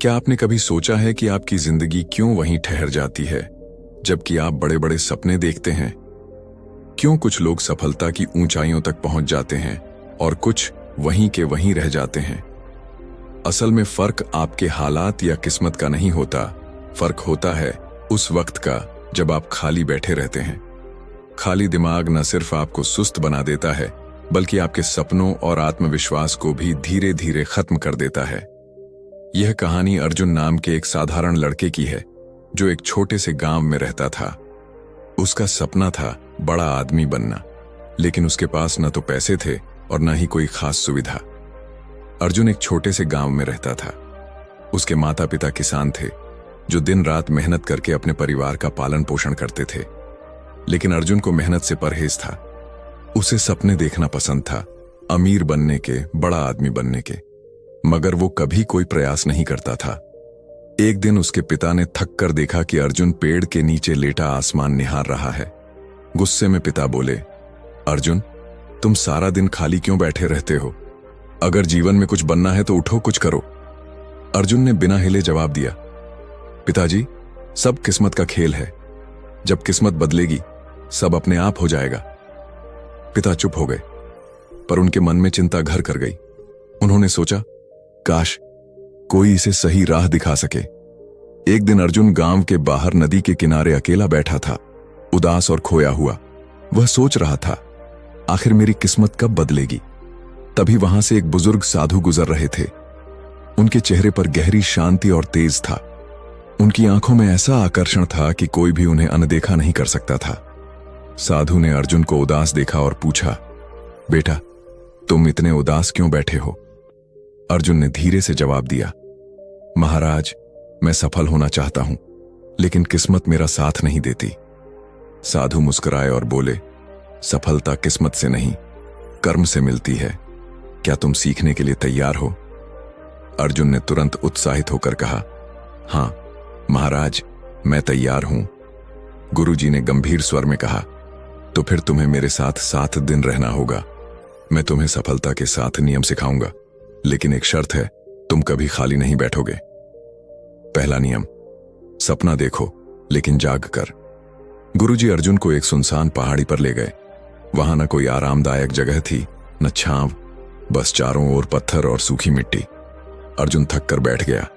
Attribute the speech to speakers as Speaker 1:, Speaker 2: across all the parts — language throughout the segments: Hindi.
Speaker 1: क्या आपने कभी सोचा है कि आपकी जिंदगी क्यों वहीं ठहर जाती है जबकि आप बड़े बड़े सपने देखते हैं? क्यों कुछ लोग सफलता की ऊंचाइयों तक पहुंच जाते हैं और कुछ वहीं के वहीं रह जाते हैं? असल में फर्क आपके हालात या किस्मत का नहीं होता, फर्क होता है उस वक्त का जब आप खाली बैठे रहते हैं। खाली दिमाग न सिर्फ आपको सुस्त बना देता है बल्कि आपके सपनों और आत्मविश्वास को भी धीरे धीरे खत्म कर देता है। यह कहानी अर्जुन नाम के एक साधारण लड़के की है जो एक छोटे से गांव में रहता था। उसका सपना था बड़ा आदमी बनना, लेकिन उसके पास न तो पैसे थे और न ही कोई खास सुविधा। अर्जुन एक छोटे से गांव में रहता था। उसके माता पिता किसान थे जो दिन रात मेहनत करके अपने परिवार का पालन पोषण करते थे, लेकिन अर्जुन को मेहनत से परहेज था। उसे सपने देखना पसंद था, अमीर बनने के, बड़ा आदमी बनने के, मगर वो कभी कोई प्रयास नहीं करता था। एक दिन उसके पिता ने थक कर देखा कि अर्जुन पेड़ के नीचे लेटा आसमान निहार रहा है। गुस्से में पिता बोले, अर्जुन, तुम सारा दिन खाली क्यों बैठे रहते हो? अगर जीवन में कुछ बनना है तो उठो, कुछ करो। अर्जुन ने बिना हिले जवाब दिया, पिताजी, सब किस्मत का खेल है। जब किस्मत बदलेगी सब अपने आप हो जाएगा। पिता चुप हो गए, पर उनके मन में चिंता घर कर गई। उन्होंने सोचा, काश कोई इसे सही राह दिखा सके। एक दिन अर्जुन गांव के बाहर नदी के किनारे अकेला बैठा था, उदास और खोया हुआ। वह सोच रहा था, आखिर मेरी किस्मत कब बदलेगी? तभी वहां से एक बुजुर्ग साधु गुजर रहे थे। उनके चेहरे पर गहरी शांति और तेज था। उनकी आंखों में ऐसा आकर्षण था कि कोई भी उन्हें अनदेखा नहीं कर सकता था। साधु ने अर्जुन को उदास देखा और पूछा, बेटा, तुम इतने उदास क्यों बैठे हो? अर्जुन ने धीरे से जवाब दिया, महाराज, मैं सफल होना चाहता हूं, लेकिन किस्मत मेरा साथ नहीं देती। साधु मुस्कुराए और बोले, सफलता किस्मत से नहीं, कर्म से मिलती है। क्या तुम सीखने के लिए तैयार हो? अर्जुन ने तुरंत उत्साहित होकर कहा, हां महाराज, मैं तैयार हूं। गुरुजी ने गंभीर स्वर में कहा, तो फिर तुम्हें मेरे साथ 7 दिन रहना होगा। मैं तुम्हें सफलता के 7 नियम सिखाऊंगा, लेकिन एक शर्त है, तुम कभी खाली नहीं बैठोगे। पहला नियम, सपना देखो लेकिन जाग कर। गुरुजी अर्जुन को एक सुनसान पहाड़ी पर ले गए। वहां न कोई आरामदायक जगह थी, न छांव, बस चारों ओर पत्थर और सूखी मिट्टी। अर्जुन थक कर बैठ गया,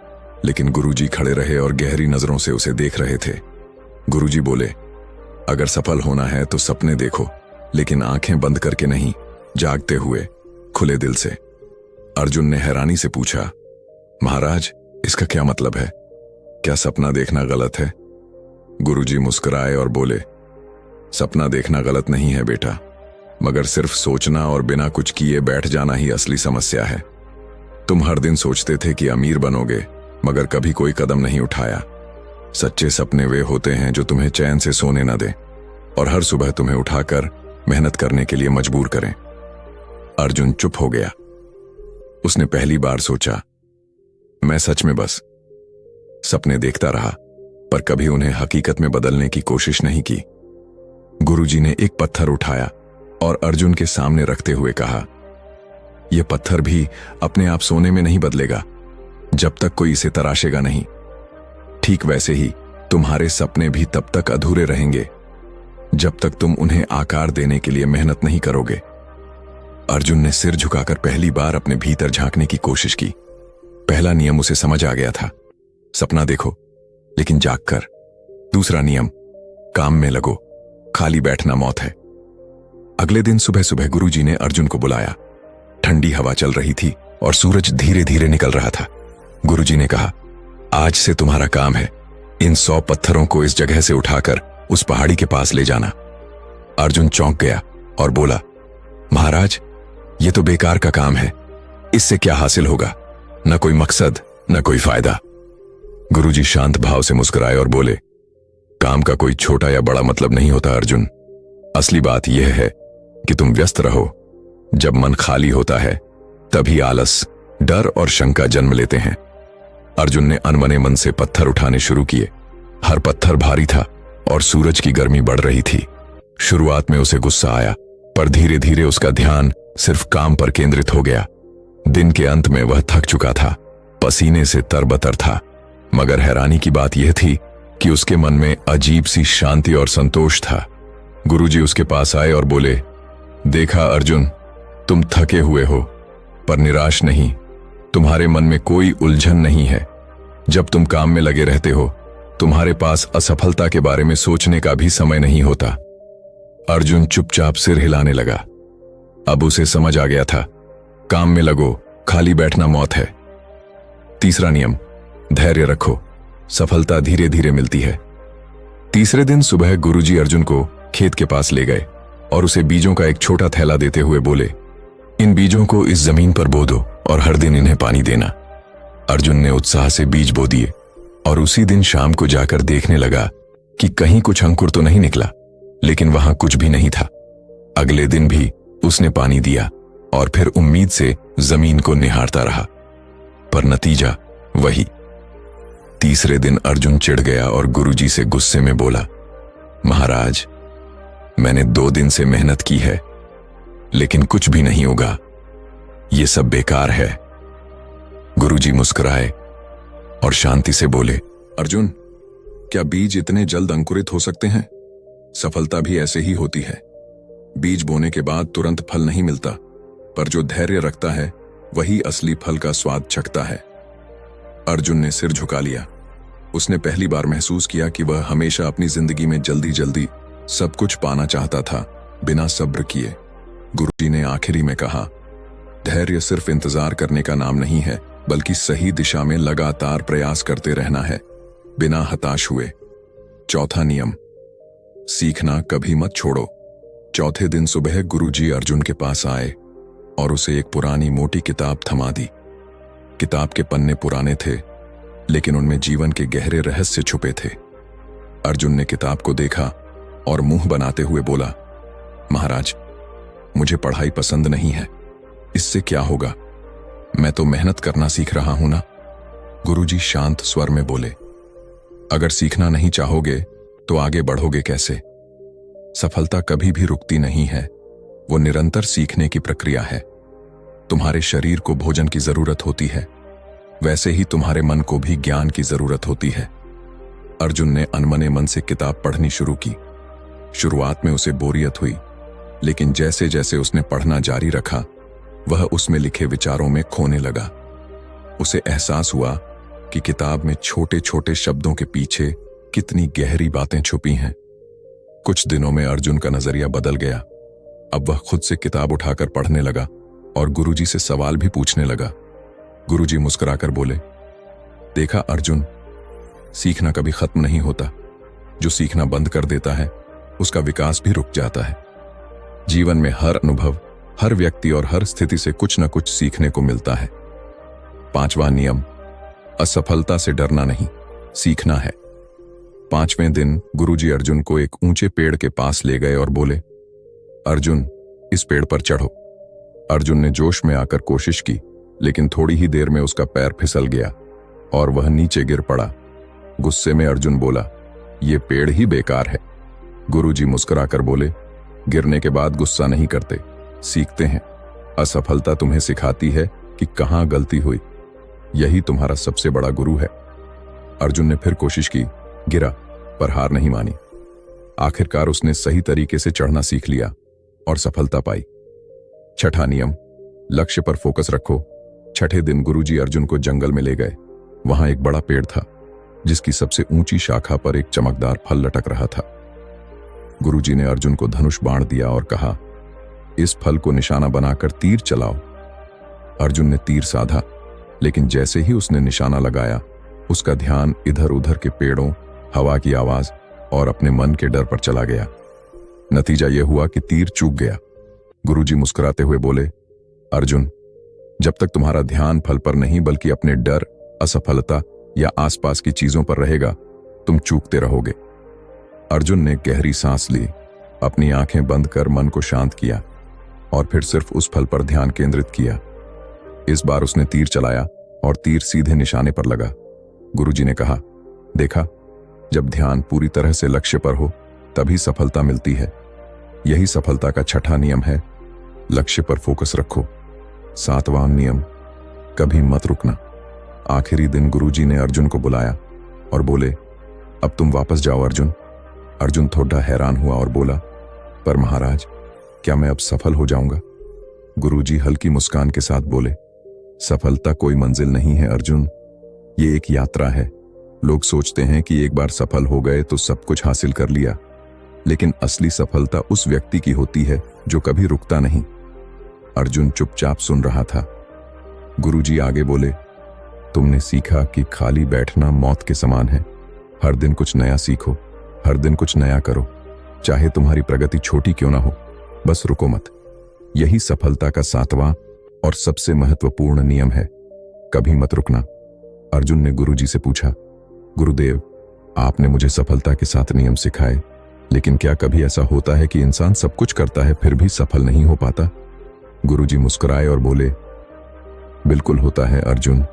Speaker 1: लेकिन गुरुजी खड़े रहे और गहरी नजरों से उसे देख रहे थे। गुरुजी बोले, अगर सफल होना है तो सपने देखो, लेकिन आंखें बंद करके नहीं, जागते हुए, खुले दिल से। अर्जुन ने हैरानी से पूछा, महाराज, इसका क्या मतलब है? क्या सपना देखना गलत है? गुरुजी मुस्कुराए और बोले, सपना देखना गलत नहीं है बेटा, मगर सिर्फ सोचना और बिना कुछ किए बैठ जाना ही असली समस्या है। तुम हर दिन सोचते थे कि अमीर बनोगे, मगर कभी कोई कदम नहीं उठाया। सच्चे सपने वे होते हैं जो तुम्हें चैन से सोने न दें और हर सुबह तुम्हें उठाकर मेहनत करने के लिए मजबूर करें। अर्जुन चुप हो गया। उसने पहली बार सोचा, मैं सच में बस सपने देखता रहा, पर कभी उन्हें हकीकत में बदलने की कोशिश नहीं की। गुरुजी ने एक पत्थर उठाया और अर्जुन के सामने रखते हुए कहा, यह पत्थर भी अपने आप सोने में नहीं बदलेगा जब तक कोई इसे तराशेगा नहीं। ठीक वैसे ही तुम्हारे सपने भी तब तक अधूरे रहेंगे जब तक तुम उन्हें आकार देने के लिए मेहनत नहीं करोगे। अर्जुन ने सिर झुकाकर पहली बार अपने भीतर झांकने की कोशिश की। पहला नियम उसे समझ आ गया था, सपना देखो लेकिन जाग कर। दूसरा नियम, काम में लगो, खाली बैठना मौत है। अगले दिन सुबह सुबह गुरुजी ने अर्जुन को बुलाया। ठंडी हवा चल रही थी और सूरज धीरे धीरे निकल रहा था। गुरुजी ने कहा, आज से तुम्हारा काम है इन 100 पत्थरों को इस जगह से उठाकर उस पहाड़ी के पास ले जाना। अर्जुन चौंक गया और बोला, महाराज, ये तो बेकार का काम है, इससे क्या हासिल होगा? न कोई मकसद, न कोई फायदा। गुरुजी शांत भाव से मुस्कुराए और बोले, काम का कोई छोटा या बड़ा मतलब नहीं होता अर्जुन। असली बात यह है कि तुम व्यस्त रहो। जब मन खाली होता है तभी आलस, डर और शंका जन्म लेते हैं। अर्जुन ने अनमने मन से पत्थर उठाने शुरू किए। हर पत्थर भारी था और सूरज की गर्मी बढ़ रही थी। शुरुआत में उसे गुस्सा आया, पर धीरे धीरे उसका ध्यान सिर्फ काम पर केंद्रित हो गया। दिन के अंत में वह थक चुका था, पसीने से तरबतर था, मगर हैरानी की बात यह थी कि उसके मन में अजीब सी शांति और संतोष था। गुरुजी उसके पास आए और बोले, देखा अर्जुन, तुम थके हुए हो पर निराश नहीं। तुम्हारे मन में कोई उलझन नहीं है। जब तुम काम में लगे रहते हो, तुम्हारे पास असफलता के बारे में सोचने का भी समय नहीं होता। अर्जुन चुपचाप सिर हिलाने लगा। अब उसे समझ आ गया था, काम में लगो, खाली बैठना मौत है। तीसरा नियम, धैर्य रखो, सफलता धीरे धीरे मिलती है। तीसरे दिन सुबह गुरुजी अर्जुन को खेत के पास ले गए और उसे बीजों का एक छोटा थैला देते हुए बोले, इन बीजों को इस जमीन पर बो दो और हर दिन इन्हें पानी देना। अर्जुन ने उत्साह से बीज बो दिए और उसी दिन शाम को जाकर देखने लगा कि कहीं कुछ अंकुर तो नहीं निकला, लेकिन वहां कुछ भी नहीं था। अगले दिन भी उसने पानी दिया और फिर उम्मीद से जमीन को निहारता रहा, पर नतीजा वही। तीसरे दिन अर्जुन चिढ़ गया और गुरुजी से गुस्से में बोला, महाराज, मैंने 2 दिन से मेहनत की है, लेकिन कुछ भी नहीं होगा, ये सब बेकार है। गुरुजी मुस्कुराए और शांति से बोले, अर्जुन, क्या बीज इतने जल्द अंकुरित हो सकते हैं? सफलता भी ऐसे ही होती है। बीज बोने के बाद तुरंत फल नहीं मिलता, पर जो धैर्य रखता है वही असली फल का स्वाद चखता है। अर्जुन ने सिर झुका लिया। उसने पहली बार महसूस किया कि वह हमेशा अपनी जिंदगी में जल्दी जल्दी सब कुछ पाना चाहता था, बिना सब्र किए। गुरुजी ने आखिरी में कहा, धैर्य सिर्फ इंतजार करने का नाम नहीं है, बल्कि सही दिशा में लगातार प्रयास करते रहना है, बिना हताश हुए। चौथा नियम, सीखना कभी मत छोड़ो। चौथे दिन सुबह गुरुजी अर्जुन के पास आए और उसे एक पुरानी मोटी किताब थमा दी। किताब के पन्ने पुराने थे, लेकिन उनमें जीवन के गहरे रहस्य छुपे थे। अर्जुन ने किताब को देखा और मुंह बनाते हुए बोला, महाराज, मुझे पढ़ाई पसंद नहीं है, इससे क्या होगा? मैं तो मेहनत करना सीख रहा हूं ना। गुरुजी शांत स्वर में बोले, अगर सीखना नहीं चाहोगे तो आगे बढ़ोगे कैसे? सफलता कभी भी रुकती नहीं है, वो निरंतर सीखने की प्रक्रिया है। तुम्हारे शरीर को भोजन की जरूरत होती है, वैसे ही तुम्हारे मन को भी ज्ञान की जरूरत होती है। अर्जुन ने अनमने मन से किताब पढ़नी शुरू की। शुरुआत में उसे बोरियत हुई, लेकिन जैसे जैसे उसने पढ़ना जारी रखा, वह उसमें लिखे विचारों में खोने लगा। उसे एहसास हुआ कि किताब में छोटे छोटे शब्दों के पीछे कितनी गहरी बातें छुपी हैं। कुछ दिनों में अर्जुन का नजरिया बदल गया। अब वह खुद से किताब उठाकर पढ़ने लगा और गुरुजी से सवाल भी पूछने लगा। गुरुजी मुस्कुराकर बोले, देखा अर्जुन, सीखना कभी खत्म नहीं होता। जो सीखना बंद कर देता है, उसका विकास भी रुक जाता है। जीवन में हर अनुभव, हर व्यक्ति और हर स्थिति से कुछ न कुछ सीखने को मिलता है। पांचवा नियम, असफलता से डरना नहीं, सीखना है। पांचवें दिन गुरुजी अर्जुन को एक ऊंचे पेड़ के पास ले गए और बोले, अर्जुन, इस पेड़ पर चढ़ो। अर्जुन ने जोश में आकर कोशिश की, लेकिन थोड़ी ही देर में उसका पैर फिसल गया और वह नीचे गिर पड़ा। गुस्से में अर्जुन बोला, यह पेड़ ही बेकार है। गुरुजी मुस्कुराकर बोले, गिरने के बाद गुस्सा नहीं करते, सीखते हैं। असफलता तुम्हें सिखाती है कि कहां गलती हुई। यही तुम्हारा सबसे बड़ा गुरु है। अर्जुन ने फिर कोशिश की, गिरा, पर हार नहीं मानी। आखिरकार उसने सही तरीके से चढ़ना सीख लिया और सफलता पाई। छठा नियम, लक्ष्य पर फोकस रखो। छठे दिन गुरुजी अर्जुन को जंगल में ले गए। वहां एक बड़ा पेड़ था, जिसकी सबसे ऊंची शाखा पर एक चमकदार फल लटक रहा था। गुरुजी ने अर्जुन को धनुष बाण दिया और कहा, इस फल को निशाना बनाकर तीर चलाओ। अर्जुन ने तीर साधा, लेकिन जैसे ही उसने निशाना लगाया, उसका ध्यान इधर उधर के पेड़ों, हवा की आवाज और अपने मन के डर पर चला गया। नतीजा यह हुआ कि तीर चूक गया। गुरुजी मुस्कुराते हुए बोले, अर्जुन, जब तक तुम्हारा ध्यान फल पर नहीं बल्कि अपने डर, असफलता या आसपास की चीजों पर रहेगा, तुम चूकते रहोगे। अर्जुन ने गहरी सांस ली, अपनी आंखें बंद कर मन को शांत किया और फिर सिर्फ उस फल पर ध्यान केंद्रित किया। इस बार उसने तीर चलाया और तीर सीधे निशाने पर लगा। गुरुजी ने कहा, देखा, जब ध्यान पूरी तरह से लक्ष्य पर हो तभी सफलता मिलती है। यही सफलता का छठा नियम है, लक्ष्य पर फोकस रखो। सातवां नियम, कभी मत रुकना। आखिरी दिन गुरुजी ने अर्जुन को बुलाया और बोले, अब तुम वापस जाओ अर्जुन। अर्जुन थोड़ा हैरान हुआ और बोला, पर महाराज, क्या मैं अब सफल हो जाऊंगा? गुरुजी हल्की मुस्कान के साथ बोले, सफलता कोई मंजिल नहीं है अर्जुन, ये एक यात्रा है। लोग सोचते हैं कि एक बार सफल हो गए तो सब कुछ हासिल कर लिया, लेकिन असली सफलता उस व्यक्ति की होती है जो कभी रुकता नहीं। अर्जुन चुपचाप सुन रहा था। गुरुजी आगे बोले, तुमने सीखा कि खाली बैठना मौत के समान है। हर दिन कुछ नया सीखो, हर दिन कुछ नया करो, चाहे तुम्हारी प्रगति छोटी क्यों ना हो, बस रुको मत। यही सफलता का 7वां और सबसे महत्वपूर्ण नियम है, कभी मत रुकना। अर्जुन ने गुरुजी से पूछा, गुरुदेव, आपने मुझे सफलता के 7 नियम सिखाए, लेकिन क्या कभी ऐसा होता है कि इंसान सब कुछ करता है फिर भी सफल नहीं हो पाता? गुरुजी मुस्कुराए और बोले, बिल्कुल होता है अर्जुन,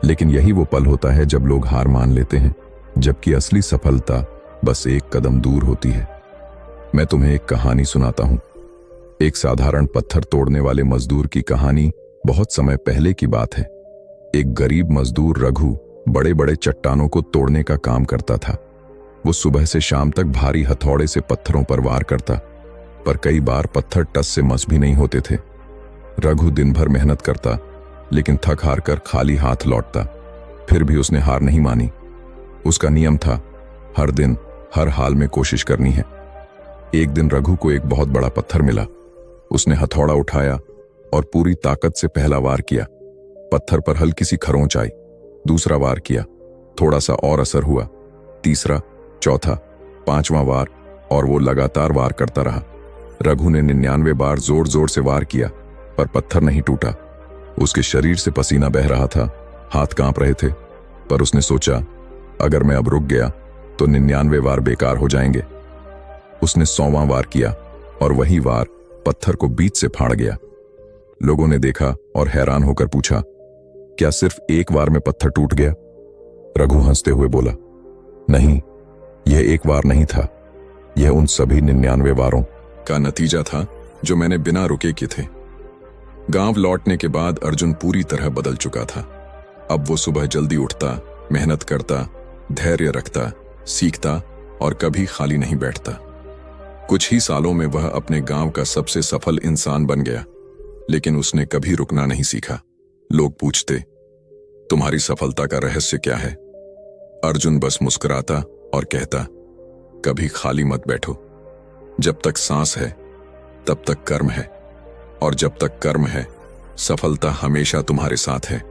Speaker 1: लेकिन यही वो पल होता है जब लोग हार मान लेते हैं, जबकि असली सफलता बस एक कदम दूर होती है। मैं तुम्हें एक कहानी सुनाता हूं। एक साधारण पत्थर तोड़ने वाले मजदूर की कहानी। बहुत समय पहले की बात है। एक गरीब मजदूर रघु बड़े बड़े चट्टानों को तोड़ने का काम करता था। वो सुबह से शाम तक भारी हथौड़े से पत्थरों पर वार करता, पर कई बार पत्थर टस से मस भी नहीं होते थे। रघु दिन भर मेहनत करता, लेकिन थक हार कर खाली हाथ लौटता। फिर भी उसने हार नहीं मानी। उसका नियम था, हर दिन हर हाल में कोशिश करनी है। एक दिन रघु को एक बहुत बड़ा पत्थर मिला। उसने हथौड़ा उठाया और पूरी ताकत से पहला वार किया। पत्थर पर हल्की सी खरोंच आई। दूसरा वार किया, थोड़ा सा और असर हुआ। तीसरा, चौथा, 5वां वार, और वो लगातार वार करता रहा। रघु ने 99 बार जोर जोर से वार किया, पर पत्थर नहीं टूटा। उसके शरीर से पसीना बह रहा था, हाथ कांप रहे थे, पर उसने सोचा, अगर मैं अब रुक गया तो 99 वार बेकार हो जाएंगे। उसने 100वां वार किया और वही वार पत्थर को बीच से फाड़ गया। लोगों ने देखा और हैरान होकर पूछा, क्या सिर्फ एक वार में पत्थर टूट गया? रघु हंसते हुए बोला, नहीं, यह एक वार नहीं था, यह उन सभी 99 वारों का नतीजा था जो मैंने बिना रुके किए थे। गांव लौटने के बाद अर्जुन पूरी तरह बदल चुका था। अब वो सुबह जल्दी उठता, मेहनत करता, धैर्य रखता, सीखता और कभी खाली नहीं बैठता। कुछ ही सालों में वह अपने गांव का सबसे सफल इंसान बन गया, लेकिन उसने कभी रुकना नहीं सीखा। लोग पूछते, तुम्हारी सफलता का रहस्य क्या है? अर्जुन बस मुस्कुराता और कहता, कभी खाली मत बैठो। जब तक सांस है तब तक कर्म है, और जब तक कर्म है सफलता हमेशा तुम्हारे साथ है।